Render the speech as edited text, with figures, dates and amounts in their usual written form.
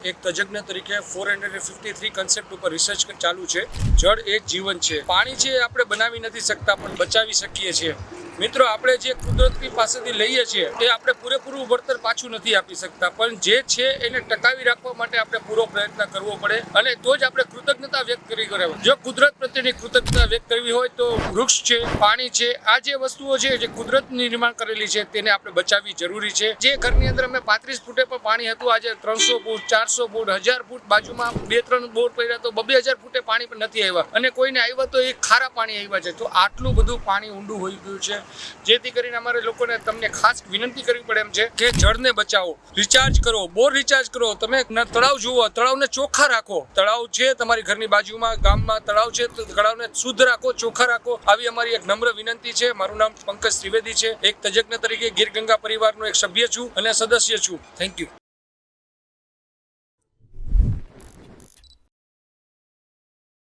એક તજજ્ઞ તરીકે 453 કન્સેપ્ટ ઉપર રિસર્ચ ચાલુ છે। જળ એ જીવન છે। પાણી છે આપણે બનાવી નથી શકતા પણ બચાવી શકીએ છીએ। મિત્રો, આપણે જે કુદરતની પાસેથી લઈએ છીએ એ આપણે પૂરેપૂરું વળતર પાછું નથી આપી શકતા, પણ જે છે એને ટકાવી રાખવા માટે આપણે પૂરો પ્રયત્ન કરવો પડે અને તો જ આપણે કૃતજ્ઞતા વ્યક્ત કરવી પડે। જો કુદરત પ્રત્યેની કૃતજ્ઞતા વ્યક્ત કરવી હોય તો વૃક્ષ છે, પાણી છે, આ જે વસ્તુઓ છે જે કુદરતની નિર્માણ કરેલી છે તેને આપણે બચાવવી જરૂરી છે। જે ઘરની અંદર અમે 35 ફૂટે પણ પાણી હતું, આજે 300 ફૂટ, 400 ફૂટ, 1000 ફૂટ, બાજુમાં 2-3 બોર પડ્યા તો 2000 ફૂટે પાણી પણ નથી આવ્યા અને કોઈને આવ્યા તો એ ખારા પાણી આવ્યા છે। તો આટલું બધું પાણી ઊંડું હોઈ ગયું છે, જેથી કરીને અમારે લોકોને તમને ખાસ વિનંતી કરવી પડે એમ છે કે જળને બચાવો, રિચાર્જ કરો, બોર રિચાર્જ કરો। તમે તળાવ જુઓ, તળાવને ચોખ્ખા રાખો। તળાવ છે તમારી ઘરની બાજુમાં, ગામમાં તળાવ છે તો તળાવને શુદ્ધ રાખો, ચોખ્ખા રાખો। આવી અમારી એક નમ્ર વિનંતી છે। મારું નામ પંકજ ત્રિવેદી છે, એક તજજ્ઞ તરીકે ગીર ગંગા પરિવારનો એક સભ્ય છું અને સદસ્ય છું। Thank you.